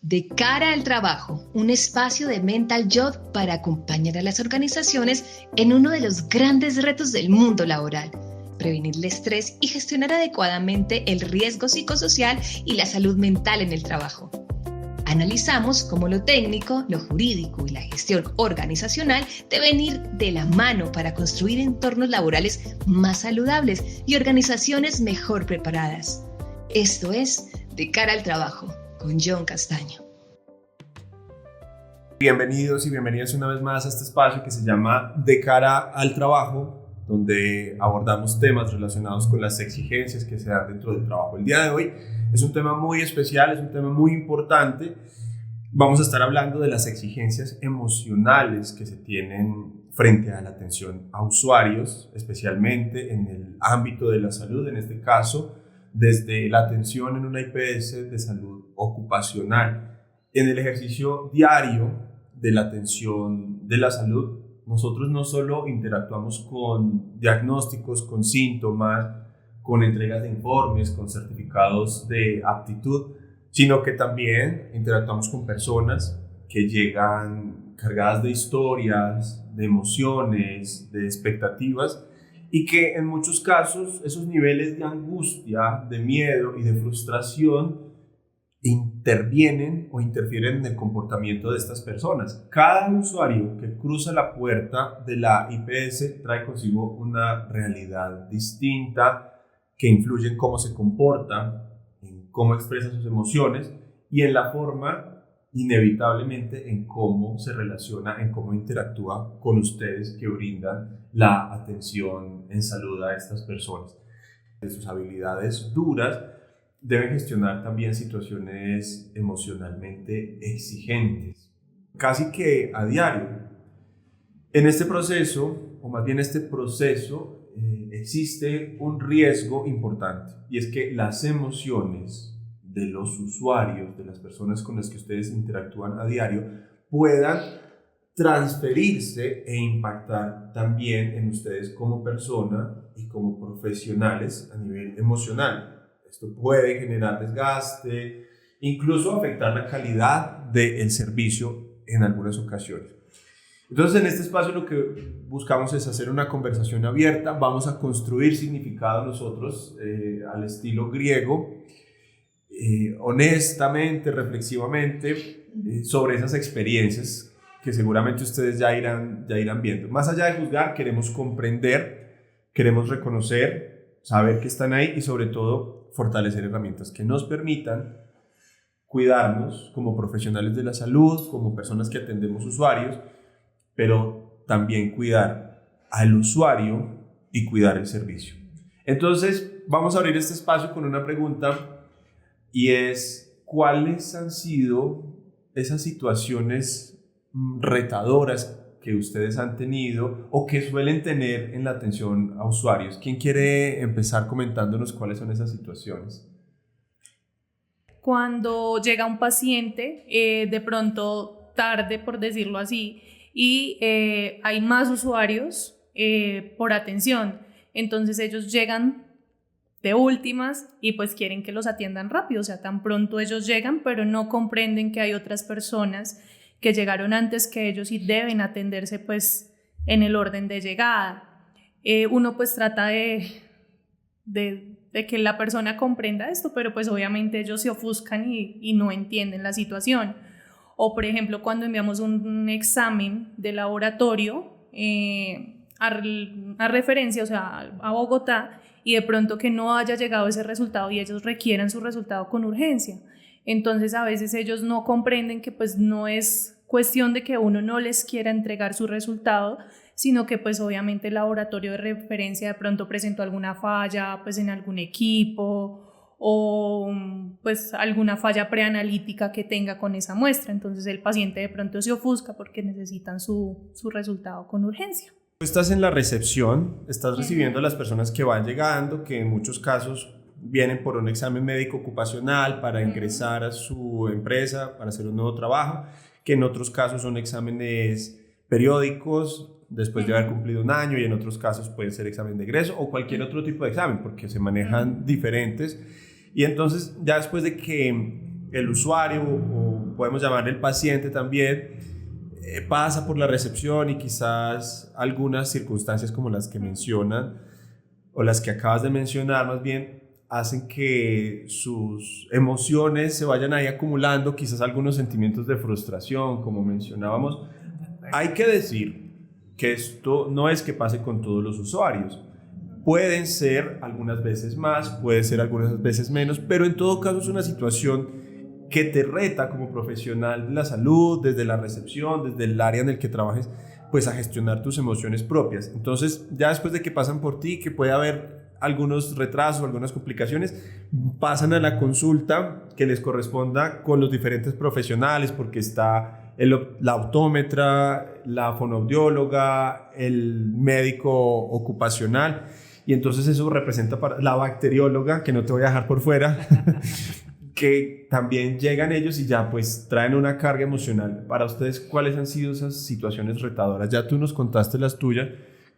De cara al trabajo, un espacio de Mental Job para acompañar a las organizaciones en uno de los grandes retos del mundo laboral: prevenir el estrés y gestionar adecuadamente el riesgo psicosocial y la salud mental en el trabajo. Analizamos cómo lo técnico, lo jurídico y la gestión organizacional deben ir de la mano para construir entornos laborales más saludables y organizaciones mejor preparadas. Esto es De cara al trabajo, con John Castaño. Bienvenidos y bienvenidas una vez más a este espacio que se llama De cara al trabajo, donde abordamos temas relacionados con las exigencias que se dan dentro del trabajo. El día de hoy es un tema muy especial, es un tema muy importante. Vamos a estar hablando de las exigencias emocionales que se tienen frente a la atención a usuarios, especialmente en el ámbito de la salud, en este caso, desde la atención en una IPS de salud ocupacional. En el ejercicio diario de la atención de la salud, nosotros no solo interactuamos con diagnósticos, con síntomas, con entregas de informes, con certificados de aptitud, sino que también interactuamos con personas que llegan cargadas de historias, de emociones, de expectativas, y que en muchos casos esos niveles de angustia, de miedo y de frustración intervienen o interfieren en el comportamiento de estas personas. Cada usuario que cruza la puerta de la IPS trae consigo una realidad distinta que influye en cómo se comporta, en cómo expresa sus emociones y en la forma, inevitablemente, en cómo se relaciona, en cómo interactúa con ustedes que brindan la atención en salud a estas personas. De sus habilidades duras deben gestionar también situaciones emocionalmente exigentes, casi que a diario. En este proceso, o más bien este proceso, existe un riesgo importante, y es que las emociones de los usuarios, de las personas con las que ustedes interactúan a diario, puedan transferirse e impactar también en ustedes como persona y como profesionales a nivel emocional. Esto puede generar desgaste, incluso afectar la calidad del servicio en algunas ocasiones. Entonces, en este espacio lo que buscamos es hacer una conversación abierta. Vamos a construir significado nosotros al estilo griego, honestamente, reflexivamente, sobre esas experiencias que seguramente ustedes ya irán viendo. Más allá de juzgar, queremos comprender, queremos reconocer, saber que están ahí y sobre todo fortalecer herramientas que nos permitan cuidarnos como profesionales de la salud, como personas que atendemos usuarios, pero también cuidar al usuario y cuidar el servicio. Entonces, vamos a abrir este espacio con una pregunta, y es: ¿cuáles han sido esas situaciones retadoras que ustedes han tenido o que suelen tener en la atención a usuarios? ¿Quién quiere empezar comentándonos cuáles son esas situaciones? Cuando llega un paciente, de pronto tarde, por decirlo así, y hay más usuarios por atención, entonces ellos llegan de últimas y pues quieren que los atiendan rápido, o sea, tan pronto ellos llegan, pero no comprenden que hay otras personas que llegaron antes que ellos y deben atenderse pues en el orden de llegada. Uno pues trata de que la persona comprenda esto, pero pues obviamente ellos se ofuscan y no entienden la situación. O por ejemplo, cuando enviamos un examen de laboratorio a referencia, o sea, a Bogotá, y de pronto que no haya llegado ese resultado y ellos requieran su resultado con urgencia. Entonces a veces ellos no comprenden que pues no es cuestión de que uno no les quiera entregar su resultado, sino que pues obviamente el laboratorio de referencia de pronto presentó alguna falla pues en algún equipo o pues alguna falla preanalítica que tenga con esa muestra. Entonces el paciente de pronto se ofusca porque necesitan su resultado con urgencia. Tú estás en la recepción, estás recibiendo a las personas que van llegando, que en muchos casos vienen por un examen médico ocupacional para ingresar a su empresa, para hacer un nuevo trabajo, que en otros casos son exámenes periódicos después de haber cumplido un año, y en otros casos puede ser examen de egreso o cualquier otro tipo de examen, porque se manejan diferentes. Y entonces, ya después de que el usuario o podemos llamarle el paciente también, pasa por la recepción y quizás algunas circunstancias como las que mencionan o las que acabas de mencionar más bien hacen que sus emociones se vayan ahí acumulando, quizás algunos sentimientos de frustración, como mencionábamos. Hay que decir que esto no es que pase con todos los usuarios. Pueden ser algunas veces más, puede ser algunas veces menos, pero en todo caso es una situación que te reta como profesional de la salud, desde la recepción, desde el área en el que trabajes, pues a gestionar tus emociones propias. Entonces, ya después de que pasan por ti, que puede haber algunos retrasos, algunas complicaciones, pasan a la consulta que les corresponda con los diferentes profesionales, porque está la optómetra, la fonoaudióloga, el médico ocupacional, y entonces eso representa para la bacterióloga, que no te voy a dejar por fuera, que también llegan ellos y ya pues traen una carga emocional. Para ustedes, ¿cuáles han sido esas situaciones retadoras? Ya tú nos contaste las tuyas.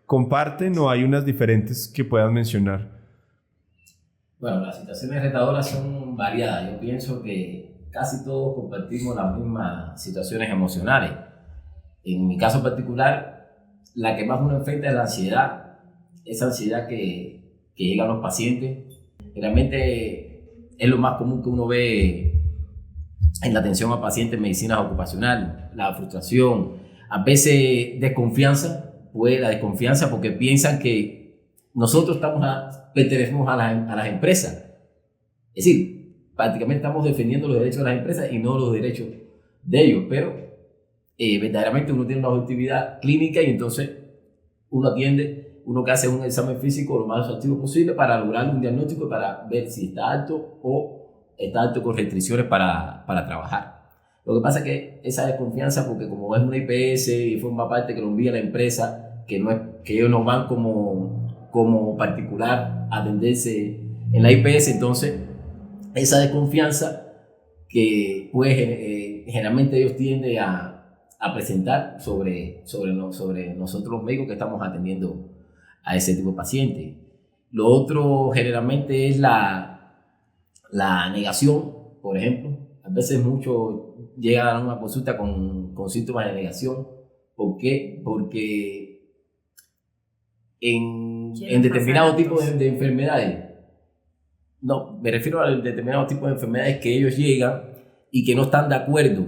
¿Comparten o hay unas diferentes que puedas mencionar? Bueno, las situaciones retadoras son variadas. Yo pienso que casi todos compartimos las mismas situaciones emocionales. En mi caso particular, la que más uno enfrenta es la ansiedad. Esa ansiedad que llega a los pacientes. Realmente es lo más común que uno ve en la atención a pacientes en medicina ocupacional. La frustración, a veces desconfianza, la desconfianza porque piensan que nosotros pertenecemos a las empresas. Es decir, prácticamente estamos defendiendo los derechos de las empresas y no los derechos de ellos, pero verdaderamente uno tiene una objetividad clínica y entonces uno que hace un examen físico lo más exhaustivo posible para lograr un diagnóstico, para ver si está alto o está alto con restricciones para trabajar. Lo que pasa es que esa desconfianza, porque como es una IPS y forma parte que lo envía la empresa, que ellos no van como particular a atenderse en la IPS, entonces esa desconfianza que pues, generalmente ellos tienden a presentar sobre nosotros los médicos que estamos atendiendo a ese tipo de pacientes. Lo otro generalmente es la negación, por ejemplo. A veces muchos llegan a una consulta con síntomas de negación. ¿Por qué? Porque en determinado tipo de enfermedades, no, me refiero a determinados tipos de enfermedades que ellos llegan y que no están de acuerdo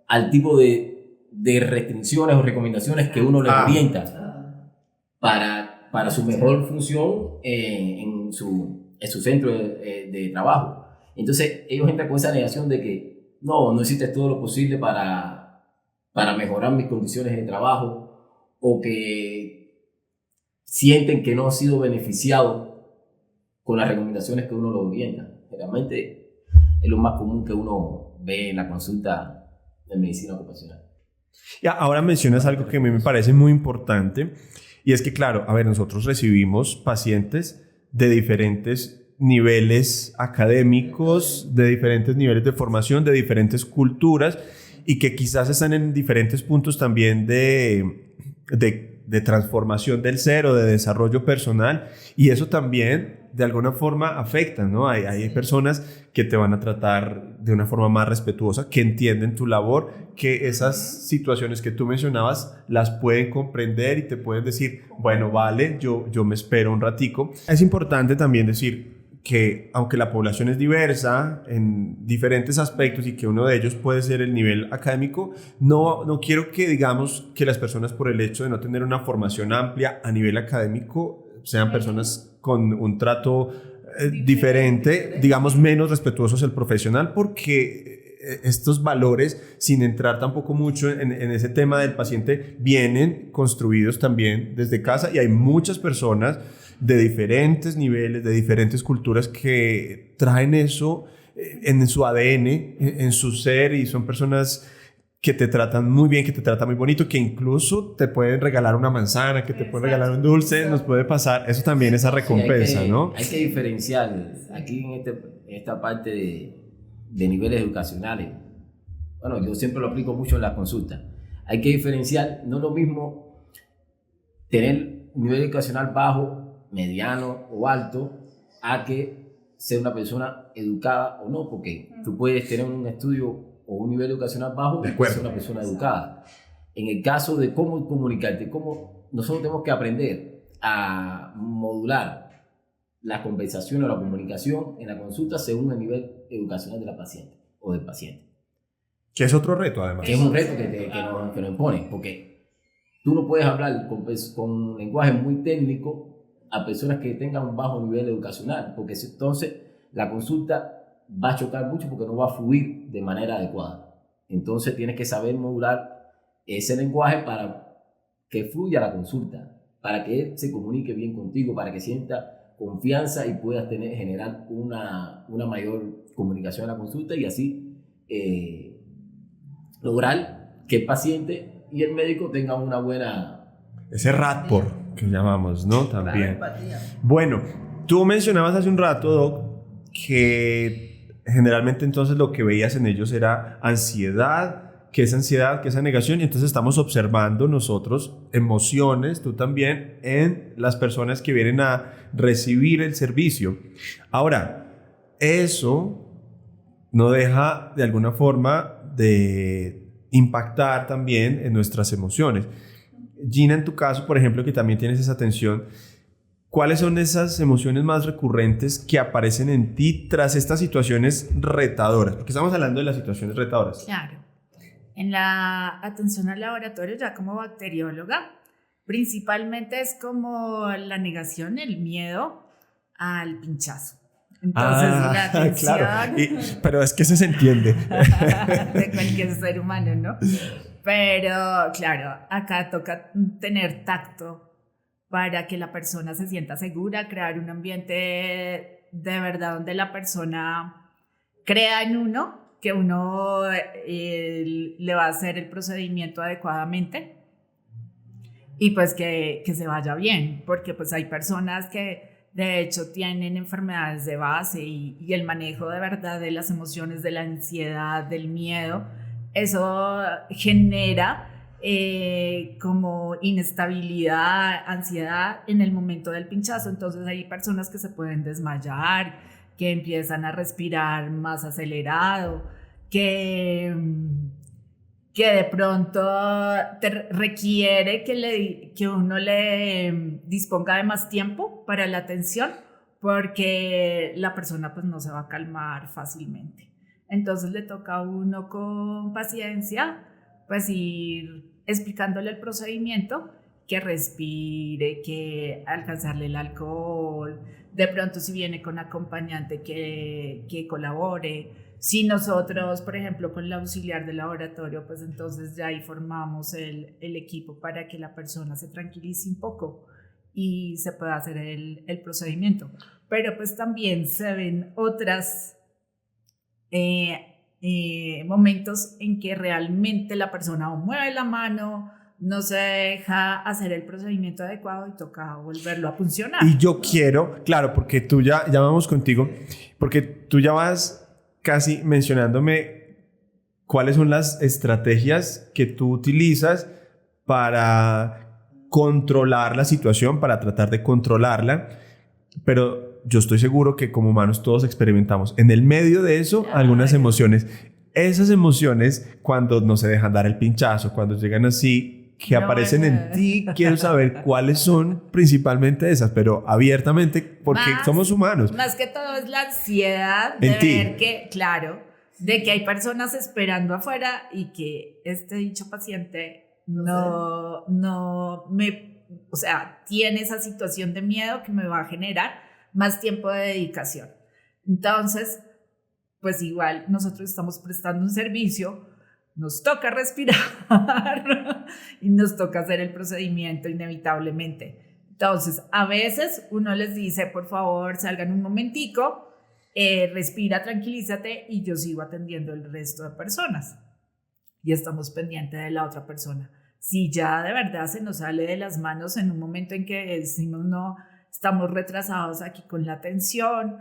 al tipo de restricciones o recomendaciones que uno les orienta para su mejor función en su centro de trabajo. Entonces ellos entran con esa negación de que no hiciste todo lo posible para mejorar mis condiciones de trabajo, o que sienten que no han sido beneficiados con las recomendaciones que uno lo orienta. Realmente es lo más común que uno ve en la consulta de medicina ocupacional. Y ahora mencionas algo que a mí me parece muy importante, y es que, claro, a ver, nosotros recibimos pacientes de diferentes niveles académicos, de diferentes niveles de formación, de diferentes culturas, y que quizás están en diferentes puntos también de transformación del ser o de desarrollo personal, y eso también de alguna forma afecta, ¿no? Hay personas que te van a tratar de una forma más respetuosa, que entienden tu labor, que esas situaciones que tú mencionabas las pueden comprender y te pueden decir, bueno, vale, yo me espero un ratico. Es importante también decir que aunque la población es diversa en diferentes aspectos y que uno de ellos puede ser el nivel académico, no quiero que digamos que las personas, por el hecho de no tener una formación amplia a nivel académico, sean personas con un trato diferente, digamos menos respetuosos del profesional, porque estos valores, sin entrar tampoco mucho en ese tema del paciente, vienen construidos también desde casa, y hay muchas personas de diferentes niveles, de diferentes culturas, que traen eso en su ADN, en su ser, y son personas que te tratan muy bien, que te tratan muy bonito, que incluso te pueden regalar una manzana, que te pueden regalar un dulce, nos puede pasar, eso también, esa recompensa, sí, ¿no? Hay que diferenciar aquí en esta parte de niveles educacionales. Bueno, yo siempre lo aplico mucho en la consulta. Hay que diferenciar, no es lo mismo tener un nivel educacional bajo, mediano o alto, a que ser una persona educada o no, porque tú puedes tener un estudio o un nivel educacional bajo, es una persona educada. En el caso de cómo comunicarte, nosotros tenemos que aprender a modular la conversación o la comunicación en la consulta según el nivel educacional de la paciente o del paciente. Que es otro reto, además. Que es un reto que nos impone, porque tú no puedes hablar con lenguaje muy técnico a personas que tengan un bajo nivel educacional, porque entonces la consulta va a chocar mucho porque no va a fluir de manera adecuada. Entonces tienes que saber modular ese lenguaje para que fluya la consulta, para que él se comunique bien contigo, para que sienta confianza y puedas generar una mayor comunicación en la consulta y así lograr que el paciente y el médico tengan una buena... Ese rapport que llamamos, ¿no? También. Bueno, tú mencionabas hace un rato, Doc, que generalmente entonces lo que veías en ellos era ansiedad, que es ansiedad, que es negación, y entonces estamos observando nosotros emociones, tú también, en las personas que vienen a recibir el servicio. Ahora, eso no deja de alguna forma de impactar también en nuestras emociones. Gina, en tu caso, por ejemplo, que también tienes esa tensión, ¿cuáles son esas emociones más recurrentes que aparecen en ti tras estas situaciones retadoras? Porque estamos hablando de las situaciones retadoras. Claro. En la atención al laboratorio, ya como bacterióloga, principalmente es como la negación, el miedo al pinchazo. Entonces, la atención... Claro. Pero es que eso se entiende. de cualquier ser humano, ¿no? Pero, claro, acá toca tener tacto para que la persona se sienta segura, crear un ambiente de verdad donde la persona crea en uno, que uno le va a hacer el procedimiento adecuadamente y pues que se vaya bien, porque pues hay personas que de hecho tienen enfermedades de base y el manejo de verdad de las emociones, de la ansiedad, del miedo, eso genera como inestabilidad, ansiedad en el momento del pinchazo. Entonces hay personas que se pueden desmayar, que empiezan a respirar más acelerado, que de pronto requiere que uno le disponga de más tiempo para la atención, porque la persona pues no se va a calmar fácilmente. Entonces le toca a uno con paciencia pues ir explicándole el procedimiento, que respire, que alcanzarle el alcohol, de pronto si viene con acompañante que colabore. Si nosotros, por ejemplo, con la auxiliar de laboratorio, pues entonces ya ahí formamos el equipo para que la persona se tranquilice un poco y se pueda hacer el procedimiento. Pero pues también se ven otras momentos en que realmente la persona o mueve la mano, no se deja hacer el procedimiento adecuado y toca volverlo a funcionar. Y yo quiero, claro, porque tú ya vamos contigo, porque tú ya vas casi mencionándome cuáles son las estrategias que tú utilizas para controlar la situación, para tratar de controlarla, pero yo estoy seguro que como humanos todos experimentamos en el medio de eso algunas emociones. Esas emociones, cuando no se dejan dar el pinchazo, cuando llegan así, que aparecen en ti, quiero saber cuáles son principalmente esas, pero abiertamente, porque somos humanos. Más que todo es la ansiedad de ver que, claro, de que hay personas esperando afuera y que este dicho paciente o sea, tiene esa situación de miedo que me va a generar más tiempo de dedicación. Entonces, pues igual nosotros estamos prestando un servicio, nos toca respirar y nos toca hacer el procedimiento inevitablemente. Entonces, a veces uno les dice, por favor, salgan un momentico, respira, tranquilízate y yo sigo atendiendo el resto de personas. Y estamos pendientes de la otra persona. Si ya de verdad se nos sale de las manos en un momento en que decimos, no, estamos retrasados aquí con la atención,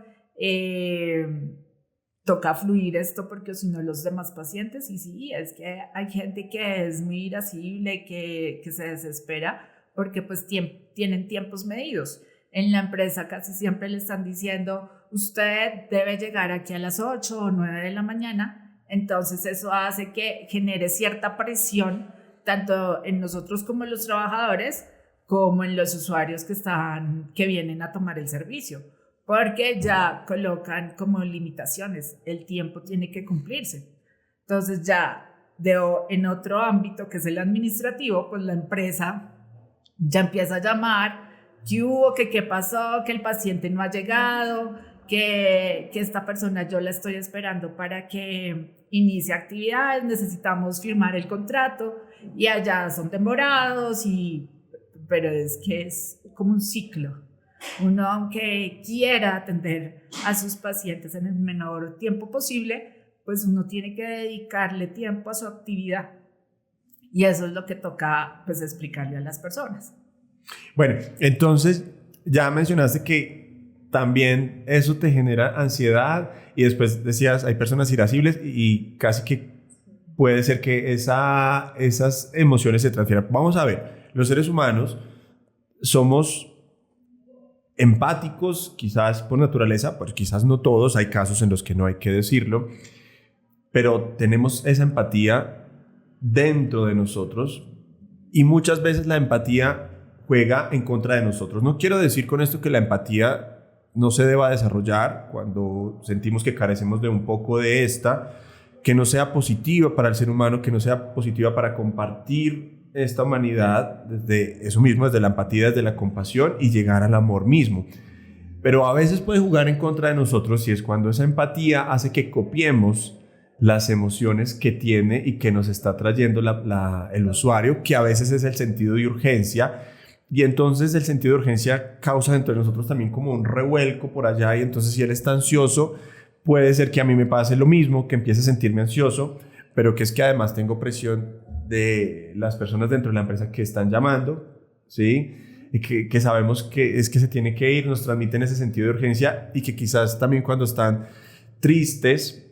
toca fluir esto porque si no los demás pacientes, y sí, es que hay gente que es muy irascible, que se desespera porque pues tienen tiempos medidos. En la empresa casi siempre le están diciendo, usted debe llegar aquí a las 8 o 9 de la mañana Entonces eso hace que genere cierta presión tanto en nosotros como en los trabajadores, como en los usuarios que vienen a tomar el servicio, porque ya colocan como limitaciones, el tiempo tiene que cumplirse. Entonces ya en otro ámbito que es el administrativo, pues la empresa ya empieza a llamar, ¿qué hubo? ¿Qué pasó? Que el paciente no ha llegado, que esta persona yo la estoy esperando para que inicie actividades, necesitamos firmar el contrato y allá son demorados, pero es que es como un ciclo. Uno, aunque quiera atender a sus pacientes en el menor tiempo posible, pues uno tiene que dedicarle tiempo a su actividad. Y eso es lo que toca pues explicarle a las personas. Bueno, entonces ya mencionaste que también eso te genera ansiedad y después decías, hay personas irascibles y casi que puede ser que esas emociones se transfieran. Vamos a ver, los seres humanos somos empáticos, quizás por naturaleza, pues quizás no todos, hay casos en los que no hay que decirlo, pero tenemos esa empatía dentro de nosotros y muchas veces la empatía juega en contra de nosotros. No quiero decir con esto que la empatía no se deba desarrollar cuando sentimos que carecemos de un poco de esta, que no sea positiva para el ser humano, que no sea positiva para compartir esta humanidad desde eso mismo, desde la empatía, desde la compasión y llegar al amor mismo. Pero a veces puede jugar en contra de nosotros y es cuando esa empatía hace que copiemos las emociones que tiene y que nos está trayendo el usuario, que a veces es el sentido de urgencia, y entonces el sentido de urgencia causa dentro de nosotros también como un revuelco por allá, y entonces si él está ansioso, puede ser que a mí me pase lo mismo, que empiece a sentirme ansioso, pero que es que además tengo presión de las personas dentro de la empresa que están llamando, ¿sí? Y que sabemos que es que se tiene que ir, nos transmiten ese sentido de urgencia y que quizás también cuando están tristes,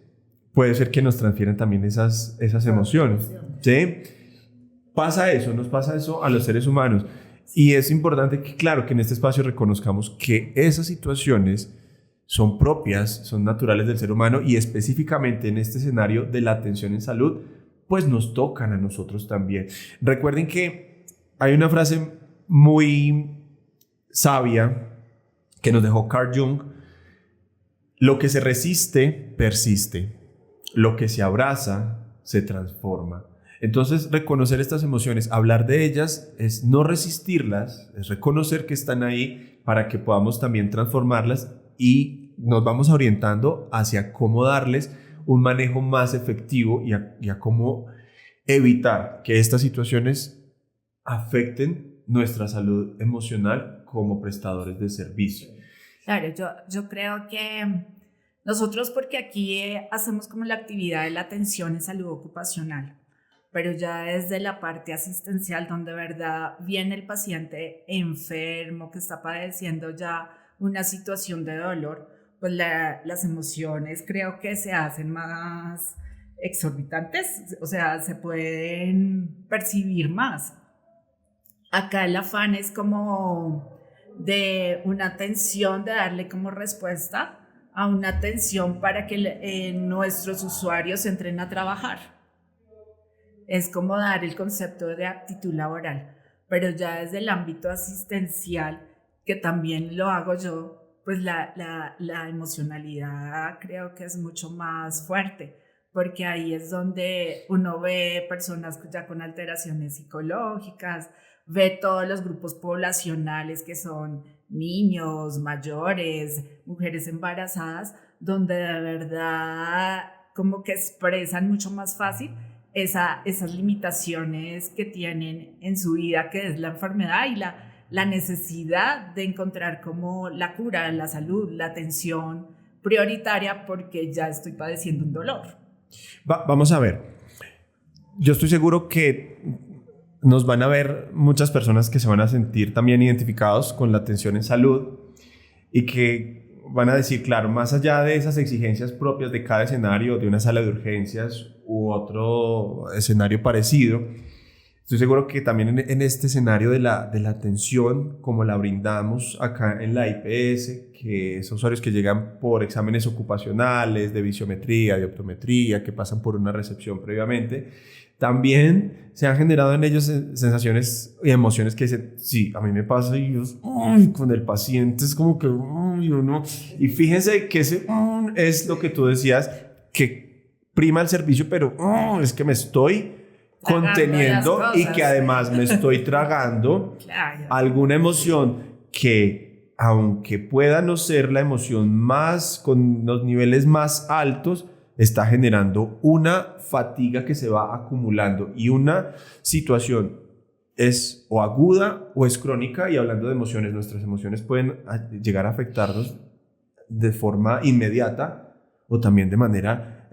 puede ser que nos transfieran también esas emociones, ¿sí? Nos pasa eso a los seres humanos. Y es importante que, claro, que en este espacio reconozcamos que esas situaciones son propias, son naturales del ser humano y específicamente en este escenario de la atención en salud, pues nos tocan a nosotros también. Recuerden que hay una frase muy sabia que nos dejó Carl Jung: lo que se resiste, persiste. Lo que se abraza, se transforma. Entonces, reconocer estas emociones, hablar de ellas, es no resistirlas, es reconocer que están ahí para que podamos también transformarlas y nos vamos orientando hacia cómo darles un manejo más efectivo y a cómo evitar que estas situaciones afecten nuestra salud emocional como prestadores de servicio. Claro, yo creo que nosotros, porque aquí hacemos como la actividad de la atención en salud ocupacional, pero ya desde la parte asistencial, donde de verdad viene el paciente enfermo, que está padeciendo ya una situación de dolor, pues las emociones creo que se hacen más exorbitantes, o sea, se pueden percibir más. Acá el afán es como de una atención, de darle como respuesta a una atención para que nuestros usuarios entren a trabajar. Es como dar el concepto de aptitud laboral, pero ya desde el ámbito asistencial, que también lo hago yo, pues la emocionalidad creo que es mucho más fuerte, porque ahí es donde uno ve personas ya con alteraciones psicológicas, ve todos los grupos poblacionales que son niños, mayores, mujeres embarazadas, donde de verdad como que expresan mucho más fácil esas limitaciones que tienen en su vida, que es la enfermedad y la necesidad de encontrar como la cura, la salud, la atención prioritaria porque ya estoy padeciendo un dolor. Vamos a ver, yo estoy seguro que nos van a ver muchas personas que se van a sentir también identificados con la atención en salud y que van a decir, claro, más allá de esas exigencias propias de cada escenario, de una sala de urgencias u otro escenario parecido, Estoy seguro que también en este escenario de la atención, como la brindamos acá en la IPS, que son usuarios que llegan por exámenes ocupacionales, de visiometría, de optometría, que pasan por una recepción previamente, también se han generado en ellos sensaciones y emociones que dicen, sí, a mí me pasa y yo, con el paciente es como que, no. Y fíjense que ese es lo que tú decías, que prima el servicio, pero es que me estoy conteniendo y que además me estoy tragando alguna emoción que, aunque pueda no ser la emoción más, con los niveles más altos, está generando una fatiga que se va acumulando y una situación es o aguda o es crónica. Y hablando de emociones, nuestras emociones pueden llegar a afectarnos de forma inmediata o también de manera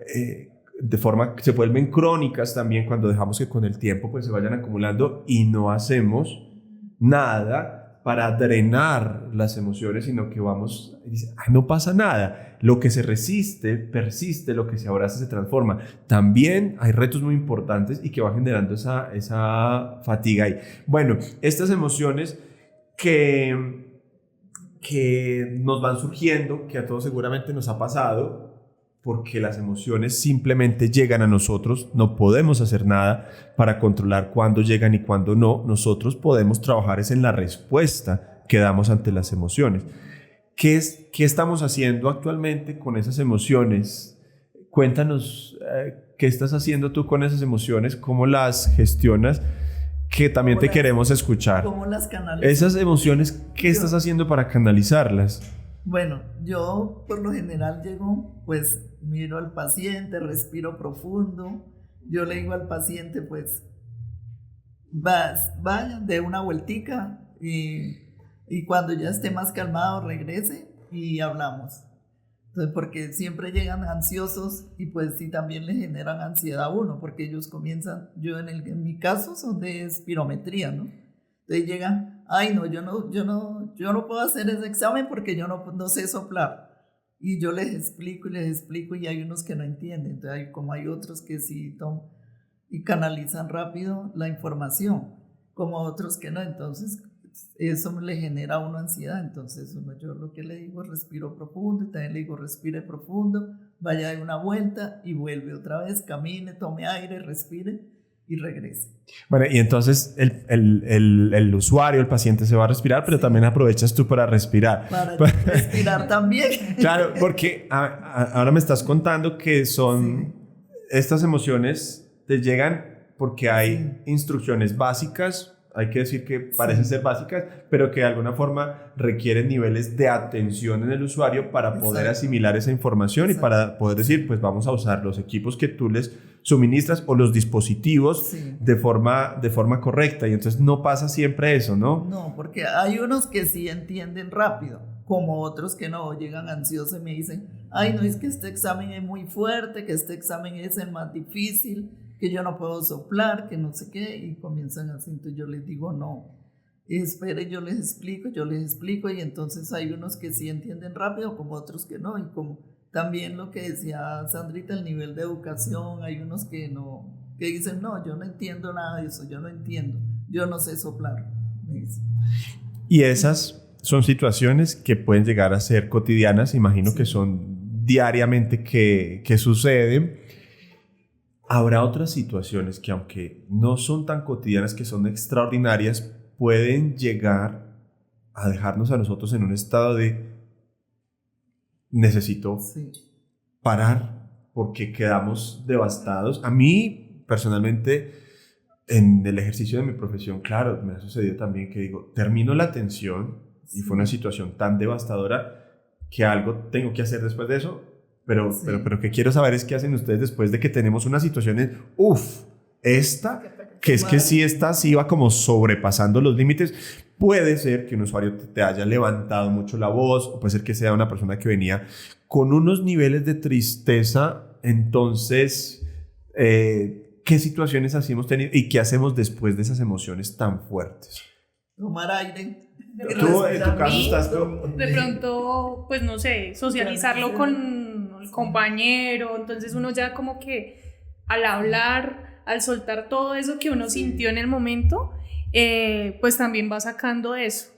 de forma que se vuelven crónicas también cuando dejamos que con el tiempo pues se vayan acumulando y no hacemos nada para drenar las emociones, sino que vamos y dice, no pasa nada, lo que se resiste persiste, lo que se abraza se transforma. También hay retos muy importantes y que van generando esa fatiga ahí. Bueno, estas emociones que nos van surgiendo, que a todos seguramente nos ha pasado, porque las emociones simplemente llegan a nosotros, no podemos hacer nada para controlar cuándo llegan y cuándo no. Nosotros podemos trabajar es en la respuesta que damos ante las emociones. ¿Qué estamos haciendo actualmente con esas emociones? Cuéntanos, ¿qué estás haciendo tú con esas emociones? ¿Cómo las gestionas? Que también te queremos escuchar. ¿Cómo las canalizas? Esas emociones, ¿qué estás haciendo para canalizarlas? Bueno, yo por lo general llego, pues miro al paciente, respiro profundo. Yo le digo al paciente, pues, vaya, dé una vueltica y cuando ya esté más calmado regrese y hablamos. Entonces, porque siempre llegan ansiosos y pues sí también le generan ansiedad a uno, porque ellos comienzan, en mi caso son de espirometría, ¿no? Entonces llegan, ay no, yo no puedo hacer ese examen porque yo no sé soplar. Y yo les explico y hay unos que no entienden. Entonces hay otros que sí y canalizan rápido la información, como otros que no. Entonces eso le genera a uno ansiedad. Entonces yo lo que le digo, respiro profundo, y también le digo, respire profundo, vaya de una vuelta y vuelve otra vez, camine, tome aire, respire y regrese. Bueno, y entonces el usuario, el paciente se va a respirar, pero también aprovechas tú para respirar. Para respirar también. Claro, porque ahora me estás contando que son estas emociones te llegan porque hay instrucciones básicas, hay que decir que parecen ser básicas, pero que de alguna forma requieren niveles de atención en el usuario para poder asimilar esa información y para poder decir, pues vamos a usar los equipos que tú les suministras o los dispositivos de forma correcta. Y entonces no pasa siempre eso, ¿no? No, porque hay unos que sí entienden rápido, como otros que no, llegan ansiosos y me dicen, ay no, es que este examen es muy fuerte, que este examen es el más difícil, que yo no puedo soplar, que no sé qué, y comienzan así. Entonces yo les digo, no, espere, yo les explico, y entonces hay unos que sí entienden rápido, como otros que no, y como también lo que decía Sandrita, el nivel de educación, hay unos que no, que dicen, no, yo no entiendo nada de eso, yo no sé soplar, me dicen. Y esas son situaciones que pueden llegar a ser cotidianas, imagino que son diariamente que suceden. Habrá otras situaciones que, aunque no son tan cotidianas, que son extraordinarias, pueden llegar a dejarnos a nosotros en un estado de necesito parar porque quedamos devastados. A mí, personalmente, en el ejercicio de mi profesión, claro, me ha sucedido también que digo, termino la atención y fue una situación tan devastadora que algo tengo que hacer después de eso. Pero que quiero saber es qué hacen ustedes después de que tenemos una situación esta sí va como sobrepasando los límites. Puede ser que un usuario te haya levantado mucho la voz, o puede ser que sea una persona que venía con unos niveles de tristeza. Entonces, ¿qué situaciones así hemos tenido y qué hacemos después de esas emociones tan fuertes? Tomar aire. Tú en tu caso estás con... De pronto, pues no sé, socializarlo con el compañero. Entonces uno ya como que al hablar al soltar todo eso que uno sintió en el momento, pues también va sacando eso.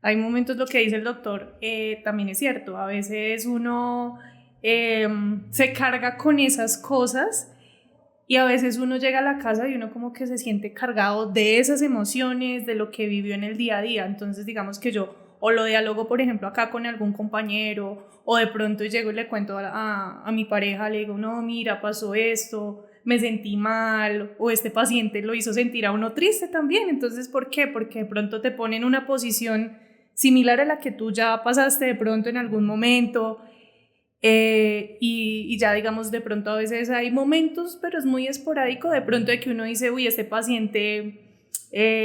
Hay momentos, lo que dice el doctor, también es cierto, a veces uno se carga con esas cosas y a veces uno llega a la casa y uno como que se siente cargado de esas emociones, de lo que vivió en el día a día. Entonces digamos que yo o lo dialogo, por ejemplo, acá con algún compañero, o de pronto llego y le cuento a mi pareja, le digo, no, mira, pasó esto, me sentí mal, o este paciente lo hizo sentir a uno triste también. Entonces, ¿por qué? Porque de pronto te ponen en una posición similar a la que tú ya pasaste de pronto en algún momento, y ya digamos de pronto a veces hay momentos, pero es muy esporádico, de pronto de que uno dice, uy, este paciente,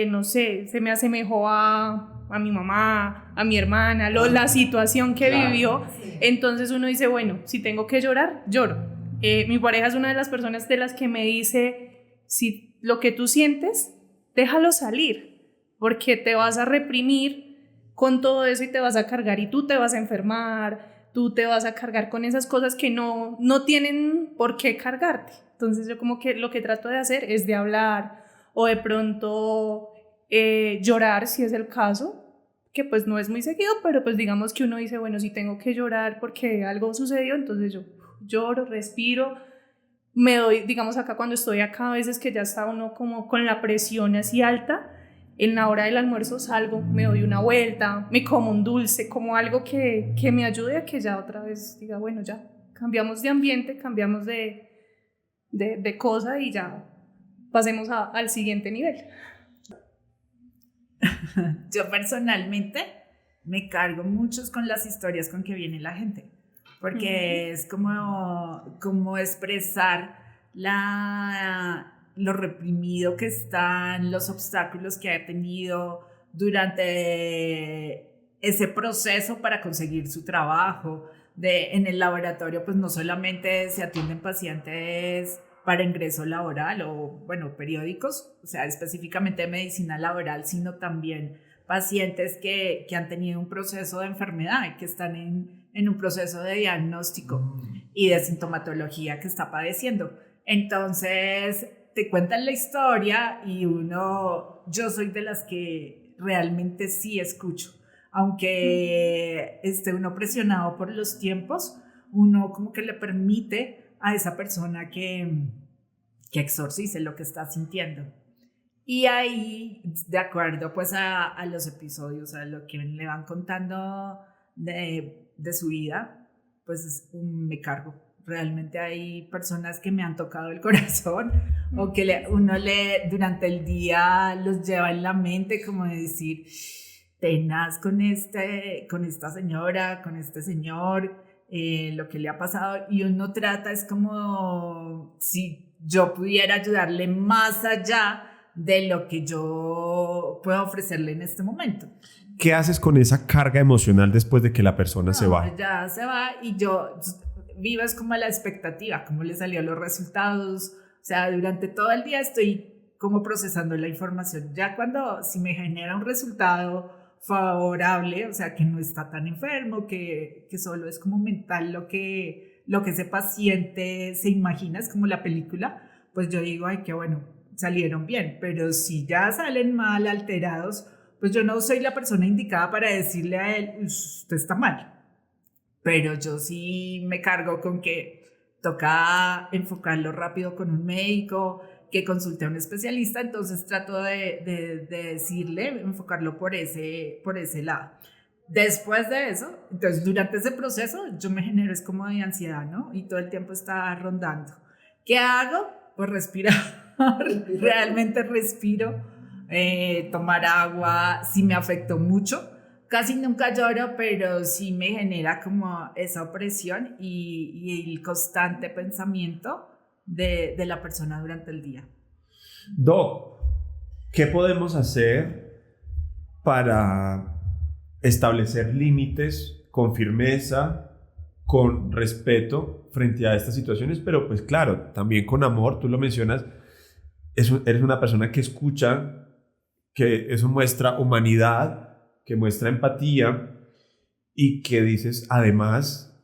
no sé, se me asemejó a mi mamá, a mi hermana, la situación que vivió. Entonces uno dice, bueno, si tengo que llorar, lloro. Mi pareja es una de las personas de las que me dice, si lo que tú sientes, déjalo salir, porque te vas a reprimir con todo eso y te vas a cargar y tú te vas a enfermar, tú te vas a cargar con esas cosas que no tienen por qué cargarte. Entonces yo como que lo que trato de hacer es de hablar o de pronto llorar si es el caso, que pues no es muy seguido, pero pues digamos que uno dice, bueno, si tengo que llorar porque algo sucedió, entonces yo lloro, respiro, me doy, digamos acá cuando estoy acá a veces que ya está uno como con la presión así alta, en la hora del almuerzo salgo, me doy una vuelta, me como un dulce, como algo que me ayude a que ya otra vez diga, bueno, ya cambiamos de ambiente, cambiamos de cosa y ya pasemos al siguiente nivel. Yo personalmente me cargo mucho con las historias con que viene la gente, porque es como expresar lo reprimido que están, los obstáculos que ha tenido durante ese proceso para conseguir su trabajo. En el laboratorio pues no solamente se atienden pacientes para ingreso laboral o bueno, periódicos, o sea, específicamente de medicina laboral, sino también pacientes que han tenido un proceso de enfermedad, que están en un proceso de diagnóstico y de sintomatología que está padeciendo. Entonces, te cuentan la historia y yo soy de las que realmente sí escucho, aunque esté uno presionado por los tiempos, uno como que le permite a esa persona que exorcice lo que está sintiendo. Y ahí, de acuerdo pues a los episodios, a lo que le van contando de su vida, pues me cargo. Realmente hay personas que me han tocado el corazón o que uno durante el día los lleva en la mente como de decir, tenaz con esta señora, con este señor, lo que le ha pasado, y uno trata, es como si yo pudiera ayudarle más allá de lo que yo puedo ofrecerle en este momento. ¿Qué haces con esa carga emocional después de que la persona se va? Ya se va y yo vivo es como a la expectativa, cómo le salieron los resultados, o sea, durante todo el día estoy como procesando la información. Ya si me genera un resultado favorable, o sea, que no está tan enfermo, que solo es como mental lo que ese paciente se imagina, es como la película, pues yo digo, ay, qué bueno, salieron bien. Pero si ya salen mal, alterados, pues yo no soy la persona indicada para decirle a él, usted está mal. Pero yo sí me cargo con que toca enfocarlo rápido con un médico, que consulte a un especialista, entonces trato de decirle, enfocarlo por ese lado. Después de eso, entonces durante ese proceso yo me genero es como de ansiedad, ¿no? Y todo el tiempo está rondando. ¿Qué hago? Pues respirar, realmente respiro, tomar agua. Si me afectó mucho, casi nunca lloro, pero sí me genera como esa opresión y el constante pensamiento de la persona durante el día. Doc, ¿qué podemos hacer para establecer límites con firmeza, con respeto frente a estas situaciones? Pero pues claro, también con amor, tú lo mencionas, eres una persona que escucha, que eso muestra humanidad, que muestra empatía y que dices, además,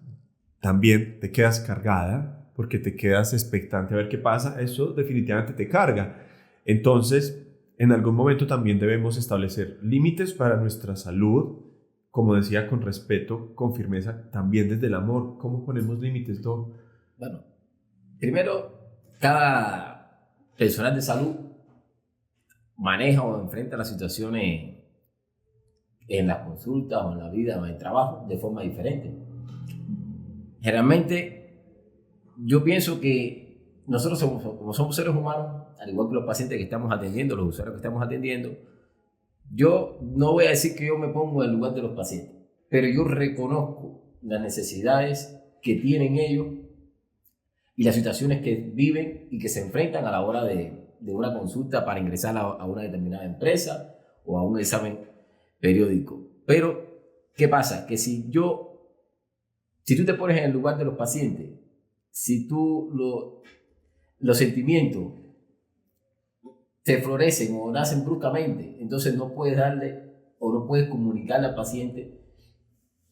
también te quedas cargada porque te quedas expectante a ver qué pasa, eso definitivamente te carga. Entonces, en algún momento también debemos establecer límites para nuestra salud, como decía, con respeto, con firmeza, también desde el amor. ¿Cómo ponemos límites, Dom? Bueno, primero, cada personal de salud maneja o enfrenta las situaciones en las consultas o en la vida o en el trabajo de forma diferente. Generalmente, yo pienso que nosotros como somos seres humanos, al igual que los pacientes que estamos atendiendo, los usuarios que estamos atendiendo, yo no voy a decir que yo me pongo en el lugar de los pacientes, pero yo reconozco las necesidades que tienen ellos y las situaciones que viven y que se enfrentan a la hora de una consulta para ingresar a una determinada empresa o a un examen periódico. Pero, ¿qué pasa? Que si tú te pones en el lugar de los pacientes, si los sentimientos te florecen o nacen bruscamente, entonces no puedes darle o no puedes comunicarle al paciente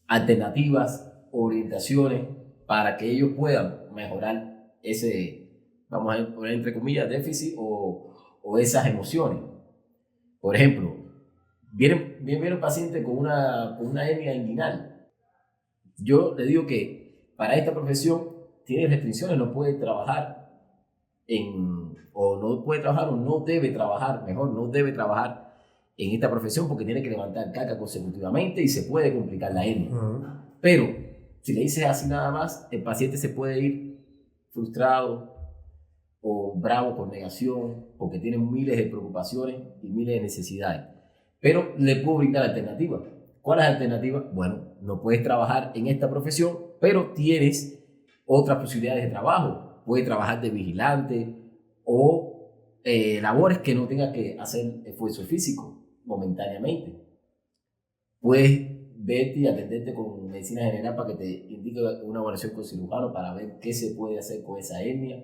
alternativas, orientaciones para que ellos puedan mejorar ese, vamos a poner entre comillas, déficit o esas emociones. Por ejemplo, viene un paciente con una hernia inguinal. Yo le digo que para esta profesión tiene restricciones, no puede trabajar no debe trabajar en esta profesión porque tiene que levantar carga consecutivamente y se puede complicar la hernia. Pero si le dices así nada más, el paciente se puede ir frustrado o bravo con negación porque tiene miles de preocupaciones y miles de necesidades. Pero le puedo brindar alternativas. ¿Cuál es la alternativa? Bueno, no puedes trabajar en esta profesión, pero tienes otras posibilidades de trabajo. Puedes trabajar de vigilante o labores que no tengas que hacer esfuerzo físico momentáneamente. Puedes verte y atenderte con medicina general para que te indique una evaluación con cirujano para ver qué se puede hacer con esa hernia.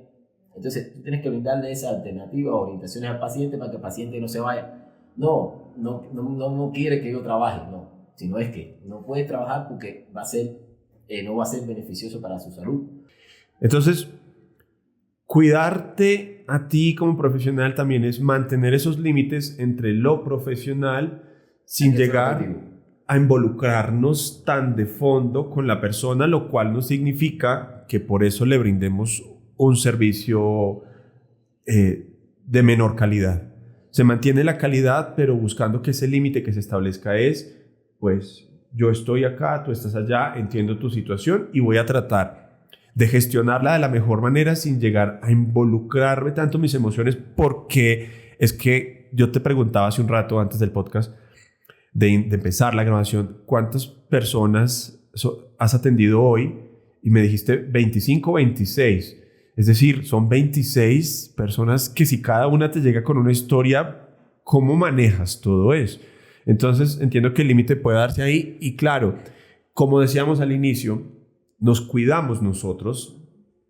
Entonces, tú tienes que brindarle esa alternativa, orientaciones al paciente para que el paciente no se vaya. No quiere que yo trabaje, no. Sino es que no puede trabajar porque no va a ser beneficioso para su salud. Entonces, cuidarte a ti como profesional también es mantener esos límites entre lo profesional sin llegar a involucrarnos tan de fondo con la persona, lo cual no significa que por eso le brindemos un servicio de menor calidad. Se mantiene la calidad, pero buscando que ese límite que se establezca es, pues, yo estoy acá, tú estás allá, entiendo tu situación y voy a tratar de gestionarla de la mejor manera sin llegar a involucrarme tanto en mis emociones, porque es que yo te preguntaba hace un rato antes del podcast de empezar la grabación, ¿cuántas personas has atendido hoy? Y me dijiste 25 o 26. Es decir, son 26 personas que si cada una te llega con una historia, ¿cómo manejas todo eso? Entonces entiendo que el límite puede darse ahí y claro, como decíamos al inicio, nos cuidamos nosotros,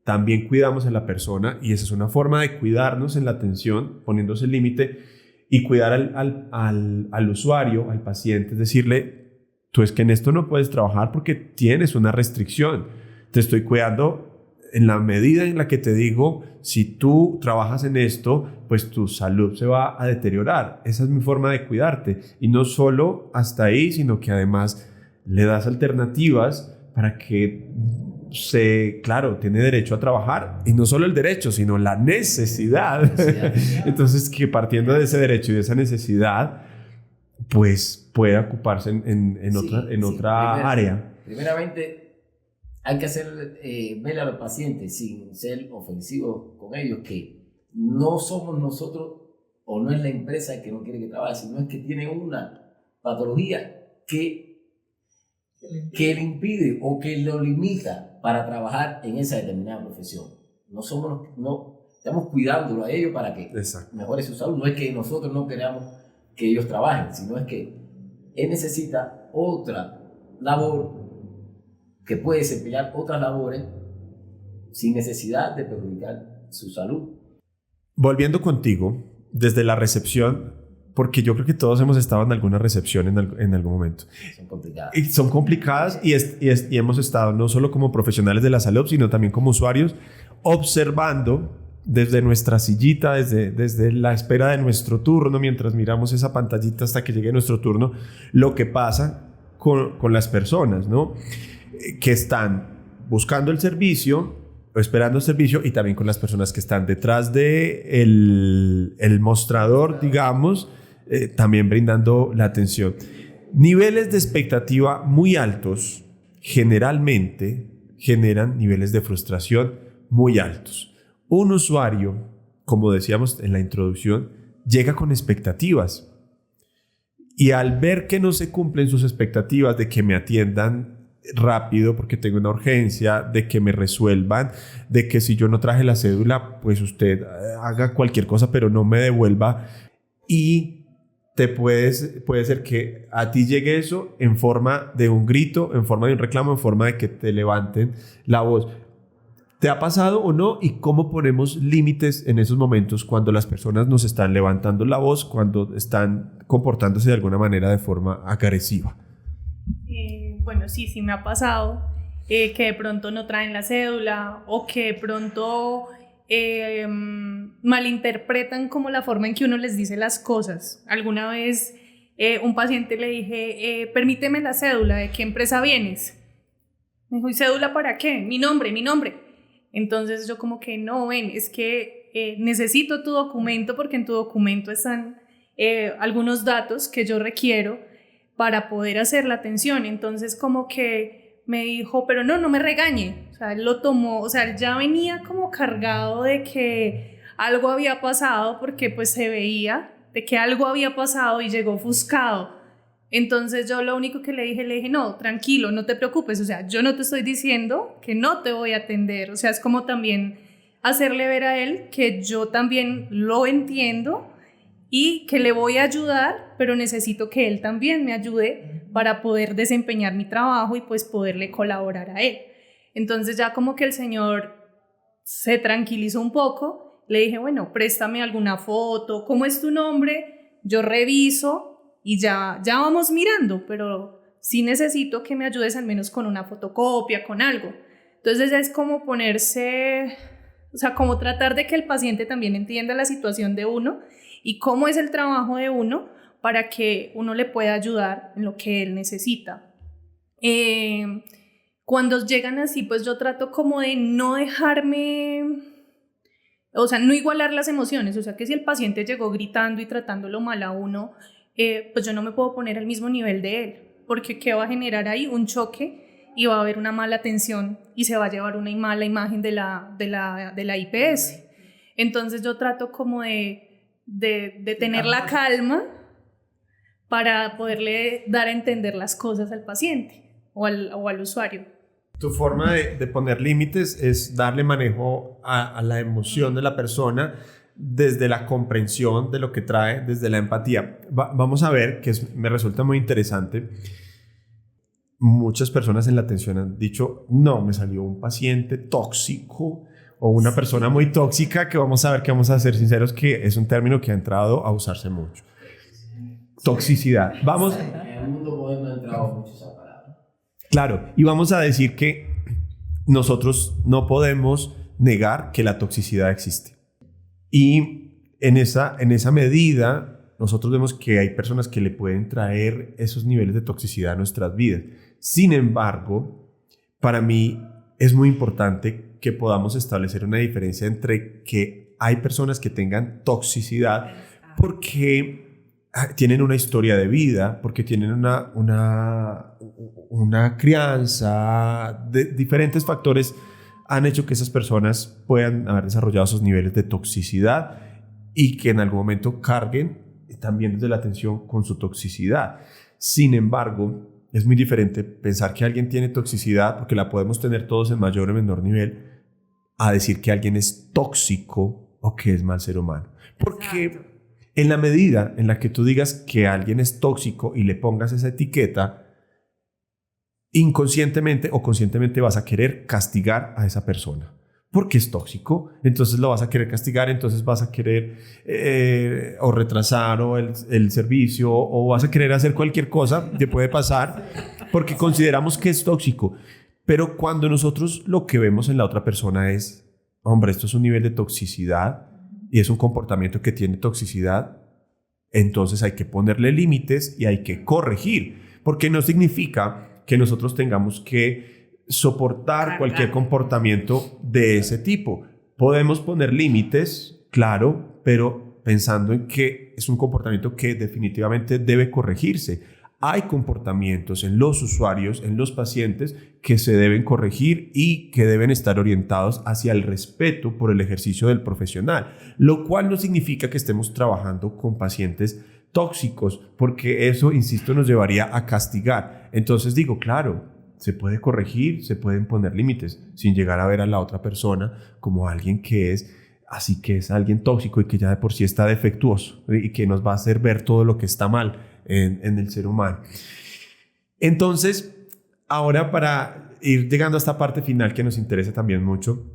también cuidamos a la persona y esa es una forma de cuidarnos en la atención, poniéndose el límite y cuidar al usuario, al paciente, es decirle, tú es que en esto no puedes trabajar porque tienes una restricción, te estoy cuidando en la medida en la que te digo, si tú trabajas en esto, pues tu salud se va a deteriorar. Esa es mi forma de cuidarte. Y no solo hasta ahí, sino que además le das alternativas para que claro, tiene derecho a trabajar. Y no solo el derecho, sino la necesidad. Entonces, que partiendo de ese derecho y de esa necesidad, pues pueda ocuparse en otra área. Primeramente, hay que ver a los pacientes sin ser ofensivos con ellos, que no somos nosotros o no es la empresa que no quiere que trabaje, sino es que tiene una patología que le impide o que lo limita para trabajar en esa determinada profesión. Estamos cuidándolo a ellos para que mejore su salud. No es que nosotros no queramos que ellos trabajen, sino es que él necesita otra labor, que puede desempeñar otras labores sin necesidad de perjudicar su salud. Volviendo contigo, desde la recepción, porque yo creo que todos hemos estado en alguna recepción en algún momento. Son complicadas. Y son complicadas y hemos estado no solo como profesionales de la salud, sino también como usuarios observando desde nuestra sillita, desde la espera de nuestro turno, mientras miramos esa pantallita hasta que llegue nuestro turno, lo que pasa con las personas, ¿no? Que están buscando el servicio o esperando el servicio, y también con las personas que están detrás de el mostrador, digamos, también brindando la atención. Niveles de expectativa muy altos generalmente generan niveles de frustración muy altos. Un usuario, como decíamos en la introducción, llega con expectativas, y al ver que no se cumplen sus expectativas de que me atiendan rápido porque tengo una urgencia, de que me resuelvan, de que si yo no traje la cédula, pues usted haga cualquier cosa pero no me devuelva, y puede ser que a ti llegue eso en forma de un grito, en forma de un reclamo, en forma de que te levanten la voz. ¿Te ha pasado o no? ¿Y cómo ponemos límites en esos momentos cuando las personas nos están levantando la voz, cuando están comportándose de alguna manera de forma agresiva? Bueno, sí me ha pasado que de pronto no traen la cédula, o que de pronto malinterpretan como la forma en que uno les dice las cosas. Alguna vez un paciente le dije, permíteme la cédula, ¿de qué empresa vienes? Me dijo, ¿y cédula para qué? Mi nombre. Entonces yo como que no, ven, es que necesito tu documento, porque en tu documento están algunos datos que yo requiero para poder hacer la atención. Entonces como que me dijo, pero no me regañe. O sea, él lo tomó, o sea, él ya venía como cargado de que algo había pasado, porque pues se veía de que algo había pasado, y llegó ofuscado. Entonces yo lo único que le dije, no, tranquilo, no te preocupes, o sea, yo no te estoy diciendo que no te voy a atender. O sea, es como también hacerle ver a él que yo también lo entiendo y que le voy a ayudar, pero necesito que él también me ayude para poder desempeñar mi trabajo y pues poderle colaborar a él. Entonces ya como que el señor se tranquilizó un poco. Le dije, bueno, préstame alguna foto, ¿cómo es tu nombre? Yo reviso y ya vamos mirando, pero sí necesito que me ayudes al menos con una fotocopia, con algo. Entonces es como ponerse, o sea, como tratar de que el paciente también entienda la situación de uno y cómo es el trabajo de uno, para que uno le pueda ayudar en lo que él necesita. Cuando llegan así, pues yo trato como de no dejarme, o sea, no igualar las emociones. O sea, que si el paciente llegó gritando y tratándolo mal a uno, pues yo no me puedo poner al mismo nivel de él, porque ¿qué va a generar ahí? Un choque, y va a haber una mala atención, y se va a llevar una mala imagen de la IPS. Entonces yo trato como de tener la calma para poderle dar a entender las cosas al paciente o al usuario. Tu forma de poner límites es darle manejo a la emoción de la persona desde la comprensión de lo que trae, desde la empatía. Vamos a ver, que me resulta muy interesante. Muchas personas en la atención han dicho, no, me salió un paciente tóxico o una persona muy tóxica, que vamos a ver, que vamos a ser sinceros, que es un término que ha entrado a usarse mucho. Toxicidad. Vamos. En el mundo moderno ha entrado mucho esa palabra. Claro, y vamos a decir que nosotros no podemos negar que la toxicidad existe. Y en esa medida, nosotros vemos que hay personas que le pueden traer esos niveles de toxicidad a nuestras vidas. Sin embargo, para mí es muy importante que podamos establecer una diferencia entre que hay personas que tengan toxicidad porque tienen una historia de vida, porque tienen una crianza, de diferentes factores han hecho que esas personas puedan haber desarrollado esos niveles de toxicidad, y que en algún momento carguen también desde la atención con su toxicidad. Sin embargo, es muy diferente pensar que alguien tiene toxicidad, porque la podemos tener todos en mayor o menor nivel, a decir que alguien es tóxico o que es mal ser humano. Porque exacto, en la medida en la que tú digas que alguien es tóxico y le pongas esa etiqueta, inconscientemente o conscientemente vas a querer castigar a esa persona. Porque es tóxico, entonces lo vas a querer castigar, entonces vas a querer o retrasar o el servicio, o vas a querer hacer cualquier cosa que puede pasar porque consideramos que es tóxico. Pero cuando nosotros lo que vemos en la otra persona es hombre, esto es un nivel de toxicidad y es un comportamiento que tiene toxicidad, entonces hay que ponerle límites y hay que corregir, porque no significa que nosotros tengamos que soportar cualquier comportamiento de ese tipo. Podemos poner límites, claro, pero pensando en que es un comportamiento que definitivamente debe corregirse. Hay comportamientos en los usuarios, en los pacientes, que se deben corregir y que deben estar orientados hacia el respeto por el ejercicio del profesional, lo cual no significa que estemos trabajando con pacientes tóxicos, porque eso, insisto, nos llevaría a castigar. Entonces digo, claro, se puede corregir, se pueden poner límites sin llegar a ver a la otra persona como alguien que es, así que es alguien tóxico y que ya de por sí está defectuoso y que nos va a hacer ver todo lo que está mal en el ser humano. Entonces, ahora para ir llegando a esta parte final que nos interesa también mucho,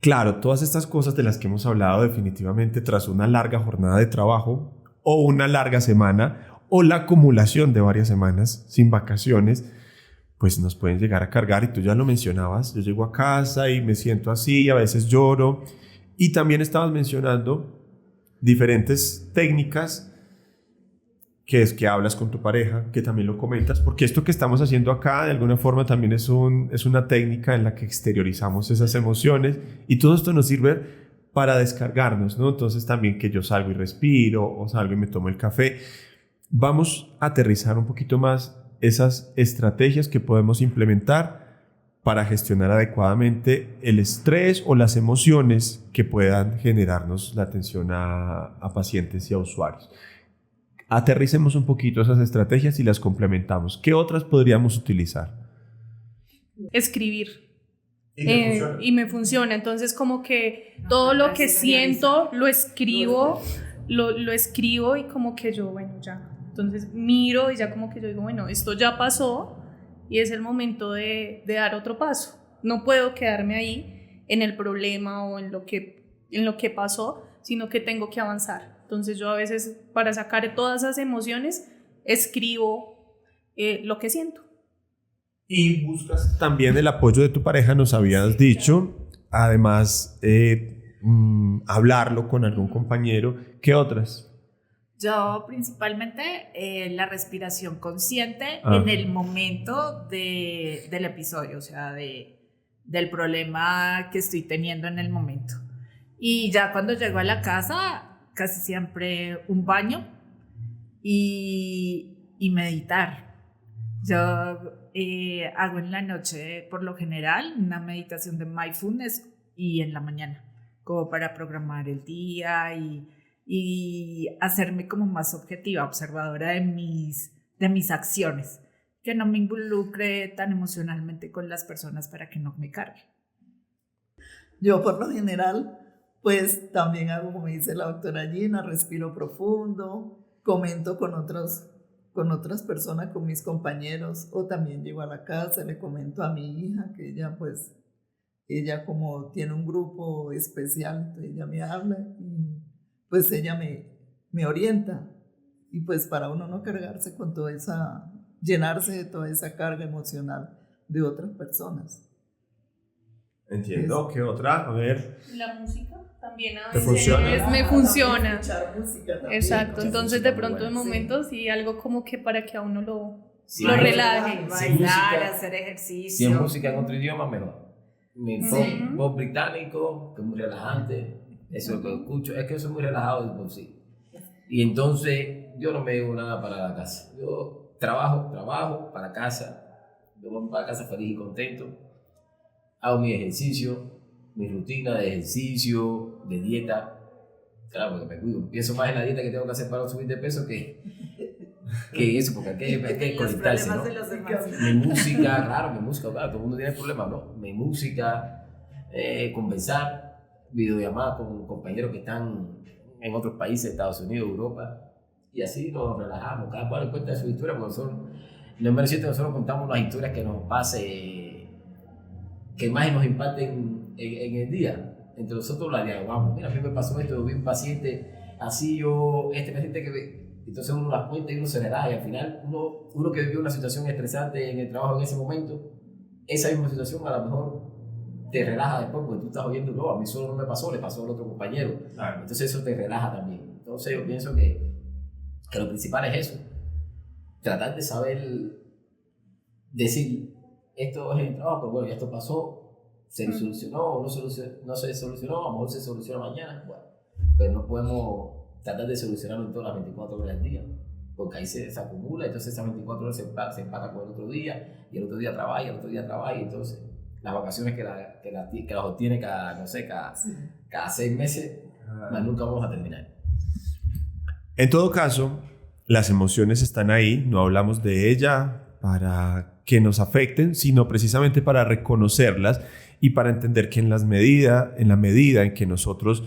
claro, todas estas cosas de las que hemos hablado definitivamente tras una larga jornada de trabajo o una larga semana o la acumulación de varias semanas sin vacaciones, pues nos pueden llegar a cargar, y tú ya lo mencionabas, yo llego a casa y me siento así y a veces lloro, y también estabas mencionando diferentes técnicas, que es que hablas con tu pareja, que también lo comentas, porque esto que estamos haciendo acá de alguna forma también es una técnica en la que exteriorizamos esas emociones, y todo esto nos sirve para descargarnos, ¿no? Entonces también que yo salgo y respiro, o salgo y me tomo el café. Vamos a aterrizar un poquito más esas estrategias que podemos implementar para gestionar adecuadamente el estrés o las emociones que puedan generarnos la atención a pacientes y a usuarios. Aterricemos un poquito esas estrategias y las complementamos. ¿Qué otras podríamos utilizar? Escribir. Y me funciona. Entonces, como que todo lo que siento lo escribo y como que yo, bueno, ya. Entonces miro y ya como que yo digo, bueno, esto ya pasó y es el momento de dar otro paso. No puedo quedarme ahí en el problema o en lo que pasó, sino que tengo que avanzar. Entonces yo a veces, para sacar todas esas emociones, escribo lo que siento. Y buscas también el apoyo de tu pareja, nos habías dicho. Además, hablarlo con algún compañero. ¿Qué otras? Yo principalmente la respiración consciente en el momento del episodio, o sea, del problema que estoy teniendo en el momento. Y ya cuando llego a la casa, casi siempre un baño y meditar. Yo hago en la noche, por lo general, una meditación de mindfulness y en la mañana, como para programar el día y hacerme como más objetiva, observadora de mis acciones, que no me involucre tan emocionalmente con las personas para que no me cargue. Yo por lo general, pues también hago como dice la doctora Gina, respiro profundo, comento con otras personas, con mis compañeros, o también llego a la casa, le comento a mi hija que ella como tiene un grupo especial, entonces ella me habla y pues ella me orienta, y pues para uno no cargarse con llenarse de toda esa carga emocional de otras personas. Entiendo. ¿Qué otra? A ver. La música también a ¿Te veces funciona? me funciona. Escuchar música también. Exacto, entonces de pronto en momentos sí, algo como que para que a uno lo relaje. Bailar, hacer ejercicio. Si es música en otro idioma, mejor. Mi pop británico, que es muy relajante. Eso es lo que escucho, es que yo soy muy relajado de por sí. Y entonces yo no me llevo nada para la casa. Yo trabajo para casa. Yo voy para casa feliz y contento. Hago mi ejercicio, mi rutina de ejercicio, de dieta. Claro, porque me cuido. Pienso más en la dieta que tengo que hacer para subir de peso que eso, porque hay que conectarse, ¿no? Mi música, claro, todo el mundo tiene problemas, ¿no? Mi música, conversar, videollamadas con compañeros que están en otros países, Estados Unidos, Europa, y así nos relajamos, cada cual cuenta su historia, porque nosotros contamos las historias que nos pase, que más nos impacten en el día. Entre nosotros la dialogamos. Mira, a mí me pasó esto, yo vi un paciente así, paciente que... Entonces uno las cuenta y uno se relaja, y al final uno que vivió una situación estresante en el trabajo en ese momento, esa misma situación a lo mejor te relaja después porque tú estás oyendo, no, a mí solo no me pasó, le pasó al otro compañero. Claro. Entonces eso te relaja también. Entonces yo pienso que lo principal es eso. Tratar de saber decir, esto es el trabajo, pero bueno, ya esto pasó, se solucionó o no se solucionó, a lo mejor se soluciona mañana, bueno, pero no podemos tratar de solucionarlo en todas las 24 horas del día, porque ahí se acumula, entonces esas 24 horas se empata con el otro día, y el otro día trabaja, y el otro día trabaja, y entonces las vacaciones que las obtiene cada, no sé, cada 6 meses, más nunca vamos a terminar. En todo caso, las emociones están ahí, no hablamos de ella para que nos afecten, sino precisamente para reconocerlas y para entender que en la medida en que nosotros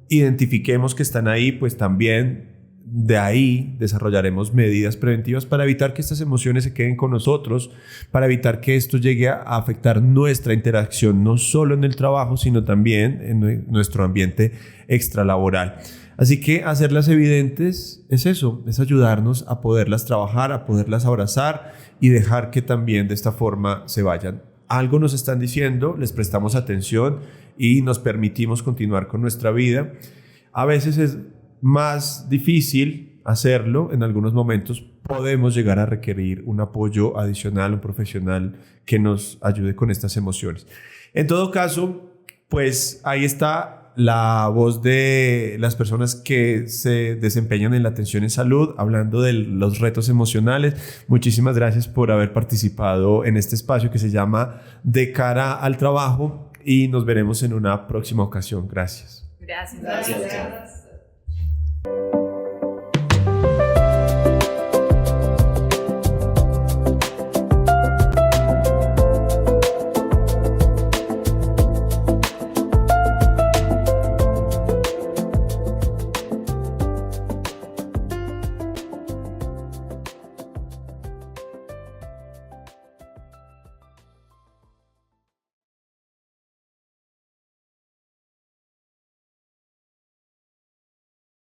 identifiquemos que están ahí, pues también de ahí desarrollaremos medidas preventivas para evitar que estas emociones se queden con nosotros, para evitar que esto llegue a afectar nuestra interacción, no solo en el trabajo, sino también en nuestro ambiente extralaboral. Así que hacerlas evidentes es eso, es ayudarnos a poderlas trabajar, a poderlas abrazar y dejar que también de esta forma se vayan. Algo nos están diciendo, les prestamos atención y nos permitimos continuar con nuestra vida. A veces es más difícil hacerlo, en algunos momentos podemos llegar a requerir un apoyo adicional, un profesional que nos ayude con estas emociones. En todo caso, pues ahí está la voz de las personas que se desempeñan en la atención en salud, hablando de los retos emocionales. Muchísimas gracias por haber participado en este espacio que se llama De Cara al Trabajo y nos veremos en una próxima ocasión. Gracias. Gracias. Gracias.